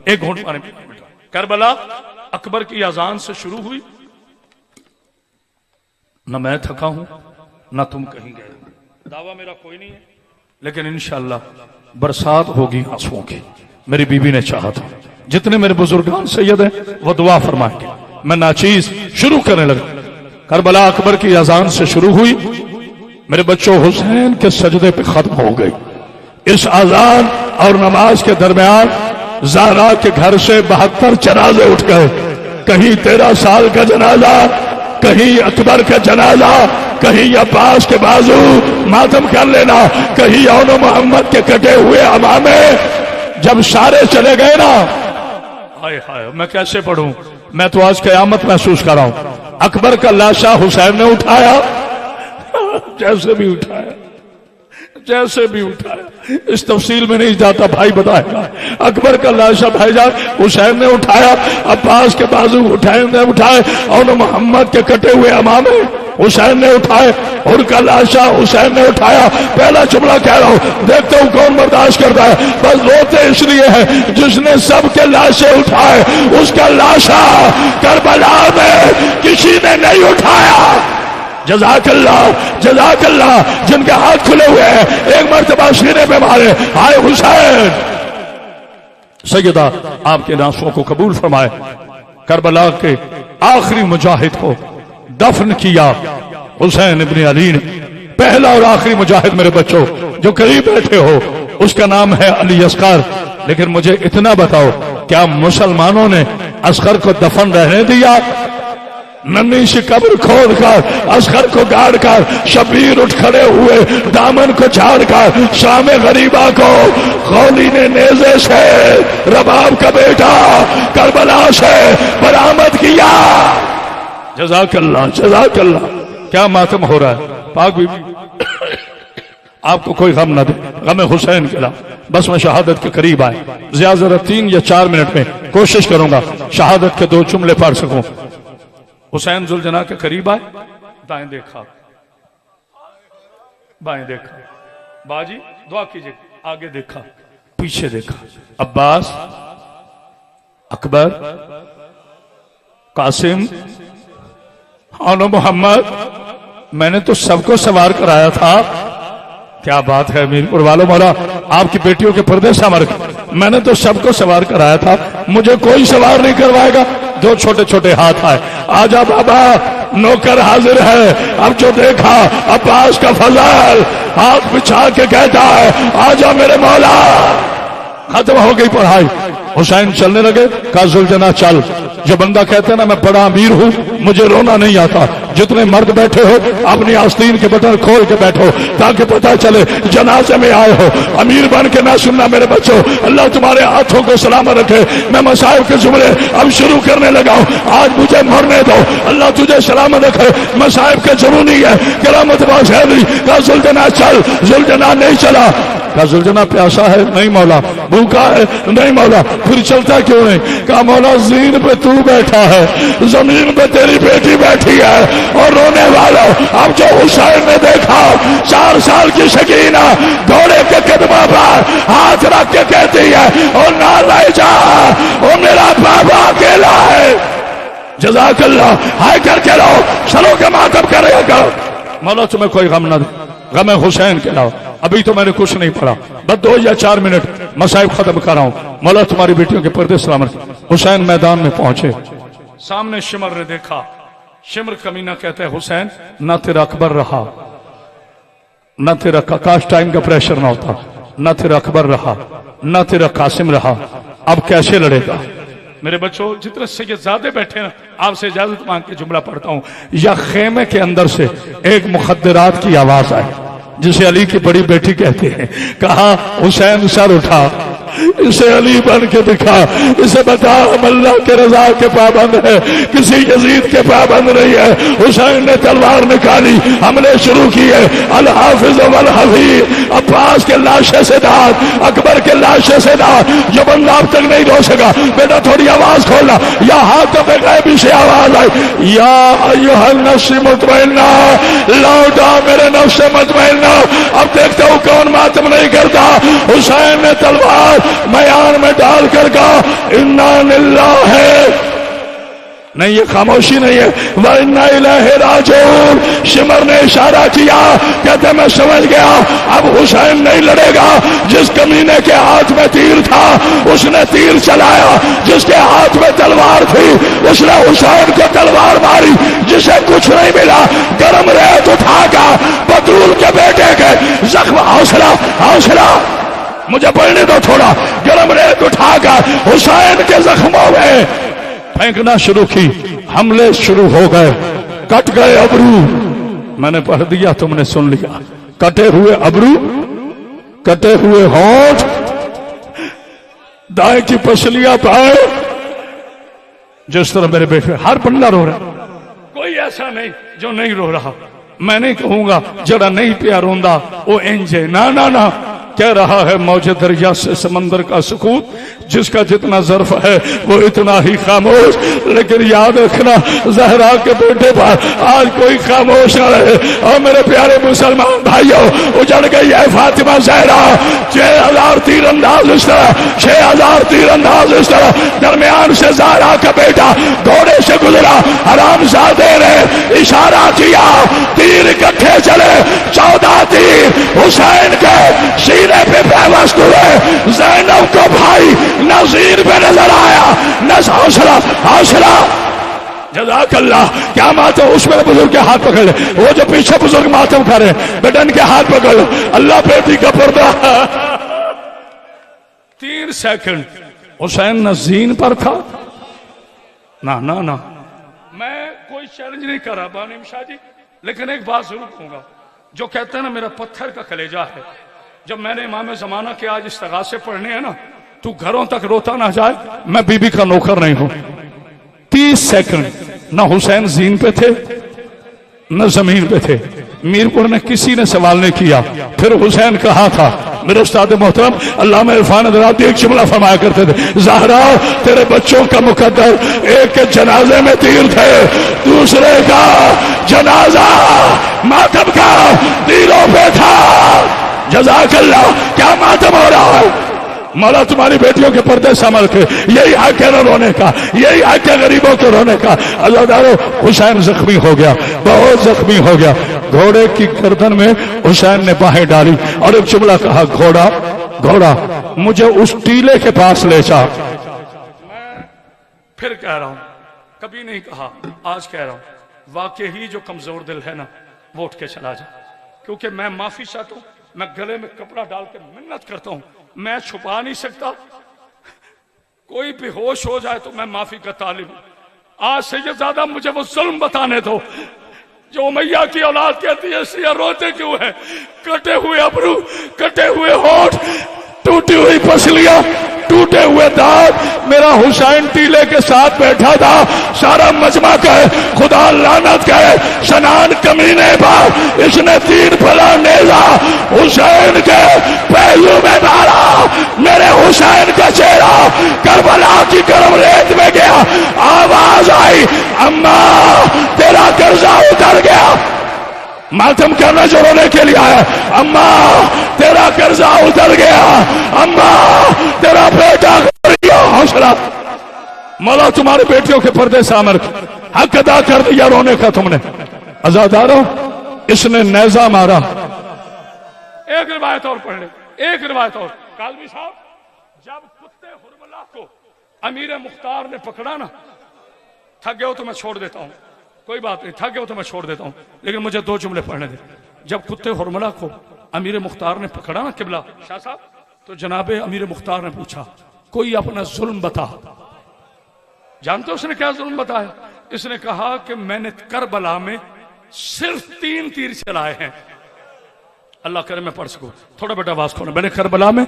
ایک گھونٹ پانی پی بیٹا. کربلا اکبر کی اذان سے شروع ہوئی. نہ میں تھکا ہوں نہ تم کہیں گئے. دعویٰ میرا کوئی نہیں ہے لیکن انشاءاللہ برسات ہوگی آنسوؤں کی. میری بیوی نے چاہا تھا. جتنے میرے بزرگان سید ہیں وہ دعا فرمائیں گے. میں ناچیز شروع کرنے لگا. کربلا اکبر کی اذان سے شروع ہوئی. میرے بچوں حسین کے سجدے پہ ختم ہو گئی. اس اذان اور نماز کے درمیان زہرا کے گھر سے 72 جنازے اٹھ گئے. کہیں 13 سال کا جنازہ، کہیں اکبر کا جنازہ، کہیں عباس کے بازو ماتم کر لینا، کہیں اون محمد کے کٹے ہوئے امامے. جب سارے چلے گئے نا، ہائے ہائے میں کیسے پڑھوں. میں تو آج قیامت محسوس کر رہا ہوں. اکبر کا لاشا حسین نے اٹھایا، جیسے بھی اٹھایا، جیسے بھی اٹھایا. اس تفصیل میں نہیں جاتا، بھائی بتائے گا. اکبر کا لاشا بھائی جان حسین نے اٹھایا، عباس کے بازو حسین نے اٹھائے، اور محمد کے کٹے ہوئے امامے حسین نے اٹھائے، ان کا لاشا حسین نے اٹھایا. پہلا جملہ کہہ رہا ہوں، دیکھتا ہوں کون برداشت کرتا ہے. بس روتے اس لیے ہے جس نے سب کے لاشے اٹھائے، اس کا لاشا کربلا میں کسی نے نہیں اٹھایا. جزاک اللہ جزاک اللہ. جن کے ہاتھ کھلے ہوئے ہیں ایک مرتبہ سینے پہ مارے، ہائے حسین. سیدہ آپ کے ناسوں کو قبول فرمائے. کربلا کے آخری مجاہد کو دفن کیا حسین ابن علی نے. پہلا اور آخری مجاہد میرے بچوں جو قریب بیٹھے ہو، اس کا نام ہے علی اصغر. لیکن مجھے اتنا بتاؤ، کیا مسلمانوں نے اصغر کو دفن رہنے دیا؟ ننھی سی قبر کھود کر اصغر کو گاڑ کر شبیر اٹھ کھڑے ہوئے، دامن کو جھاڑ کر شام غریبہ کو غولی نے نیزے سے رباب کا بیٹا کربلا سے برآمد کیا. جزاک اللہ جزاک اللہ. کیا ماتم ہو رہا ہے. پاک بی بی آپ کو کوئی غم نہ دے، غم حسین کے علاوہ. بس میں شہادت کے قریب آئے، زیادہ 3 یا 4 منٹ میں کوشش کروں گا شہادت کے 2 جملے پڑھ سکوں. حسین ذوالجناح کے قریب آئے، دائیں دیکھا بائیں دیکھا، باجی دعا کیجئے، آگے دیکھا پیچھے دیکھا. عباس، اکبر، قاسم اور محمد. میں نے تو سب کو سوار کرایا تھا. کیا بات ہے امیر پور والوں، مولا آپ کی بیٹیوں کے پردے سامر. میں نے تو سب کو سوار کرایا تھا، مجھے کوئی سوار نہیں کروائے گا. 2 چھوٹے چھوٹے ہاتھ آئے. آجا بابا، نوکر حاضر ہے. اب جو دیکھا عباس کا فضل ہاتھ بچھا کے کہتا ہے، آجا میرے مولا. ختم ہو گئی پڑھائی. حسین چلنے لگے. کہا ذوالجناح چل. جو بندہ کہتے ہیں نا میں بڑا امیر ہوں، مجھے رونا نہیں آتا. جتنے مرد بیٹھے ہو اپنی آستین کے بٹن کھول کے بیٹھو تاکہ پتہ چلے جنازے میں آئے ہو. امیر بن کے نہ سننا میرے بچوں. اللہ تمہارے ہاتھوں کو سلامت رکھے. میں مصائب کے زمرے اب شروع کرنے لگا ہوں. آج مجھے مرنے دو. اللہ تجھے سلامت رکھے. مصائب کے ضروری ہے. کرامت باز ہے نہیں. کہا ذوالجناح چل. ذوالجناح نہیں چلا. کہا ذوالجناح پیاسا ہے؟ نہیں مولا. بھوکا ہے؟ نہیں مولا. پھر چلتا کیوں نہیں؟ کہا مولا زین پہ تو بیٹھا ہے، زمین پہ تیری بیٹی بیٹھی ہے اور رونے والا. اب جو حسین نے دیکھا 4 سال کی سکینہ گھوڑے کے قدموں پر ہاتھ رکھ کے کہتی ہے، اور نہ لے جا، اور میرا بابا اکیلا ہے. جزاک اللہ. ہائے کر کے رہو، سروں کے ماتم کرے گا. مولا تمہیں کوئی غم نہ دے، غم حسین کے علاوہ. ابھی تو میں نے کچھ نہیں پڑھا، بس 2 یا 4 منٹ مصائب ختم کر رہا ہوں. مولا تمہاری بیٹیوں کے پردے سلامت. حسین میدان میں پہنچے. سامنے شمر نے دیکھا. شمر کمینہ کہتا ہے حسین نہ تیرا اکبر رہا، نہ تیرا کاش ٹائم کا پریشر نہ ہوتا، نہ تیرا اکبر رہا، نہ تیرا قاسم رہا. اب کیسے لڑے گا؟ میرے بچوں جتنے سیدزادے بیٹھے نا، آپ سے اجازت مانگ کے جملہ پڑھتا ہوں. یا خیمے کے اندر سے ایک مخدرات کی آواز آئے جسے علی کی بڑی بیٹی کہتے ہیں. کہا حسین سر اٹھا، اسے علی بن کے دکھا، اسے بتا ہم اللہ کے رضا کے پابند ہے، کسی یزید کے پابند نہیں ہے. حسین نے تلوار نکالی، حملے شروع کیے. الحافظ والحفیظ، عباس کے لاشے سے داد، اکبر کے لاشے سے داد. جو بندہ اب تک نہیں رو سکا، بیٹا تھوڑی آواز کھولنا. یا ہاتھوں پہ غیبی سے آواز آئی، یا ایھا النفس مطمئنہ، لوٹا میرے نفس مطمئنہ. اب دیکھتا ہوں کون ماتم نہیں کرتا. حسین نے تلوار میان میں ڈال کر کہا انا للہ ہے. نہیں یہ خاموشی نہیں ہے. وَإِنَّا إِلَيْهِ رَاجِعُونَ. شمر نے اشارہ کیا کہتے میں سمجھ گیا اب حسین نہیں لڑے گا. جس کمینے کے ہاتھ میں تیر تھا اس نے تیر چلایا, جس کے ہاتھ میں تلوار تھی اس نے حسین کو تلوار ماری. جسے کچھ نہیں ملا گرم ریت اٹھا کر بطول کے بیٹے کے زخم, حوصلہ حوصلہ مجھے پڑھنے دو تھوڑا, گرم ریت اٹھا کر حسین کے زخموں میں پھینکنا شروع کی. حملے شروع ہو گئے, کٹ گئے ابرو. میں نے پڑھ دیا تم نے سن لیا. کٹے ہوئے ابرو, کٹے ہوئے ہونٹ, دائیں کی پسلیاں پائے. جس طرح میرے بیٹے ہر بندہ رو رہا, کوئی ایسا نہیں جو نہیں رو رہا. میں نہیں کہوں گا جڑا نہیں پیا روندا وہ انجے, نا نا نا. کہہ رہا ہے موج دریا سے سمندر کا سکوت, جس کا جتنا ظرف ہے وہ اتنا ہی خاموش. لیکن یاد رکھنا زہرا کے بیٹے پر آج کوئی خاموش نہ رہے. اور میرے پیارے مسلمان بھائیوں, اجڑ گئی ہے فاطمہ زہرا. 6000 تیر انداز اس طرح, 6000 تیر انداز اس طرح. درمیان سے زہرا کا بیٹا گھوڑے سے گزرا. حرام زادے نے اشارہ کیا, تیر اکٹھے چلے. 14 تیر حسین کے سینے پہ پیوست ہوئے. زینب کو بھائی نذیر پہ نظر آیا. حوصلہ حوصلہ, جزاک اللہ. کیا ماتم اس میرے بزرگ کے ہاتھ پکڑ لے, وہ جو پیچھے بزرگ ماتم کھا رہے ہیں بیٹن کے ہاتھ پکڑ لو. اللہ بیٹی کا پردہ. 3 سیکنڈ حسین نذین پر تھا. نا نا نا, میں کوئی چیلنج نہیں کر رہا بانیم شاہ جی, لیکن ایک بات ضرور کہوں گا. جو کہتے ہیں نا میرا پتھر کا کلیجہ ہے, جب میں نے امام زمانہ کے آج استغاثے پڑھنے ہیں نا, تو گھروں تک روتا نہ جائے. میں بی بی کا نوکر نہیں ہوں. 30 سیکنڈ نہ حسین زین پہ تھے نہ زمین پہ تھے. میرپور نے کسی نے سوال نہیں کیا. پھر حسین کہا تھا, میرے استاد محترم علامہ عرفان حضرات ایک جملہ فرمایا کرتے تھے, زہرا تیرے بچوں کا مقدر ایک کے جنازے میں تیر تھے, دوسرے کا جنازہ ماتم کا تیروں پہ تھا. جزاک اللہ. کیا ماتم ہو رہا ہے؟ مولا تمہاری بیٹیوں کے پردے سنبھال کے, یہی حق ہے نہ رونے کا, یہی حق ہے غریبوں کے رونے کا. عزادارو حسین زخمی ہو گیا, بہت زخمی ہو گیا. گھوڑے کی گردن میں حسین نے باہیں ڈالی اور ایک جملہ کہا, گھوڑا گھوڑا مجھے اس ٹیلے کے پاس لے جا. میں پھر کہہ رہا ہوں, کبھی نہیں کہا, آج کہہ رہا ہوں, واقعی جو کمزور دل ہے نا وہ اٹھ کے چلا جا. کیونکہ میں معافی چاہتا ہوں, میں گلے میں کپڑا ڈال کے منت کرتا ہوں, میں چھپا نہیں سکتا. کوئی بھی ہوش ہو جائے تو میں معافی کا طالب ہوں. آج سیدزادہ مجھے وہ ظلم بتانے دو جو امیہ کی اولاد کہتی ہے اس لیے روتے کیوں ہے. کٹے ہوئے ابرو, کٹے ہوئے ہونٹ, ٹوٹی ہوئی پسلیاں, ٹوٹے ہوئے دانت. میرا حسین ٹیلے کے ساتھ بیٹھا تھا. سارا مجمع کہے خدا لعنت کہے سنان کمینے پر اس نے تیر پھلا نیزا حسین کے پہلو میں مارا. میرے حسین کا چہرہ کربلا کی گرم ریت میں گیا. آواز آئی, اماں تیرا قرضہ اتر گیا. ماتم کرنا جو رونے کے لیے آیا, اماں تیرا قرضہ اتر گیا, اماں تیرا بیٹا. حوصلہ. مولا تمہاری بیٹیوں کے پردے سامر حق ادا کر دیا رونے کا تم نے. عزاداروں اس نے نیزہ مارا. ایک روایت اور پڑھ لیں, ایک روایت اور. کالوی صاحب جب کتے حرملہ کو امیر مختار نے پکڑا نا, تھک گئے ہو تو میں چھوڑ دیتا ہوں, کوئی بات نہیں, تھک گئے ہو تو میں چھوڑ دیتا ہوں, لیکن مجھے 2 جملے پڑھنے دیں. جب کتے حرملہ کو امیر مختار نے پکڑا نا قبلہ شاہ صاحب, تو جناب امیر مختار نے پوچھا کوئی اپنا ظلم بتا. جانتے ہو اس نے کیا ظلم بتایا؟ اس نے کہا کہ میں نے کربلا میں صرف 3 تیر چلائے ہیں. اللہ کرے میں پڑھ سکوں, تھوڑا بیٹا آواز کھونا. میں نے کربلا میں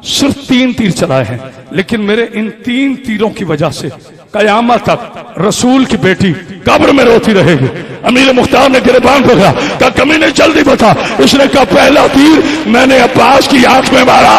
صرف 3 تیر چلائے ہیں, لیکن میرے ان 3 تیروں کی وجہ سے قیامت تک رسول کی بیٹی قبر میں روتی رہے گی. امیر مختار نے گریبان پکڑا, کہا کمی نے جلدی بتا. اس نے کہا پہلا تیر میں نے عباس کی آنکھ میں مارا.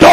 2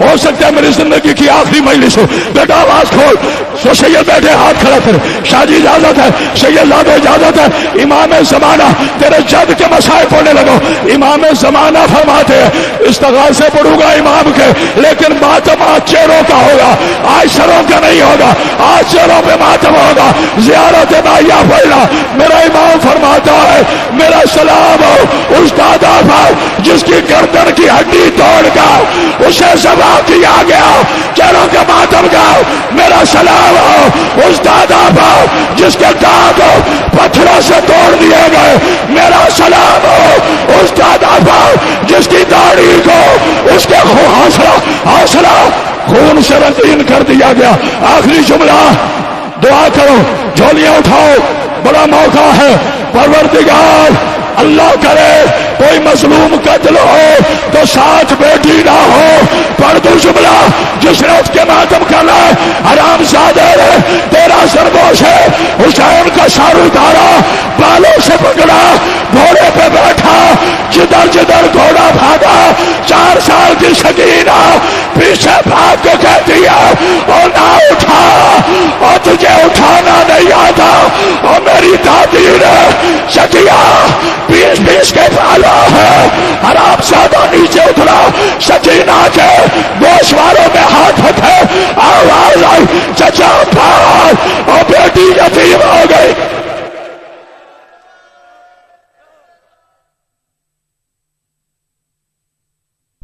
ہو سکتا ہے میری زندگی کی آخری مجلس ہو، بیٹا آواز کھول. سو سید بیٹھے ہاتھ کھڑا کر. شاہ جی اجازت ہے، سید زادہ اجازت ہے. امام زمانہ تیرے جد کے مسائل پڑھنے لگو. امام زمانہ فرماتے ہیں استغاثے پڑھوں گا امام کے، لیکن ماتم آج چہروں کا ہوگا، آج سروں کا نہیں ہوگا. آج چہروں پہ ماتم ہوگا. زیارت نائیہ پڑھنا. میرا امام فرماتا ہے میرا سلام ہو اس دادا پر جس کی گردن کی ہڈی توڑ کر اسے ذبح کیا گیا، چہروں کے ماتم گاؤ. میرا سلام ہو اس دادا پر جس کے دانت پتھروں سے توڑ دیے گئے. میرا سلام ہو اس دادا پر جس کی داڑھی کو اس کے حوصلہ خون سے رنگین کر دیا گیا. آخری جملہ دعا کرو، جھولیاں اٹھاؤ، بڑا موقع ہے. پروردگار اللہ کرے کوئی مظلوم قتل ہو تو ساتھ بیٹی نہ ہو. پڑھ دو جملہ جس نے اس کے ماتم کرنا ہے. حرام زادہ ہے تیرا سرگوش ہے. حسین کا سر اتارا، بالوں سے پکڑا، گھوڑے پہ بیٹھا، جدھر جدھر گھوڑا بھاگا. 4 سال کی سکینہ پیچھے بھاگ کے کہتی ہے اور نہ اٹھا، اور تجھے اٹھانا نہیں آتا. اور میری دادی نے سکیا پیس کے پالا ہے. حرام زادہ نیچے اترا، سکینہ کے گوشواروں میں ہاتھ رکھے، آواز آئی چچا پھاڑ، اور بیٹی یتیم ہو گئی.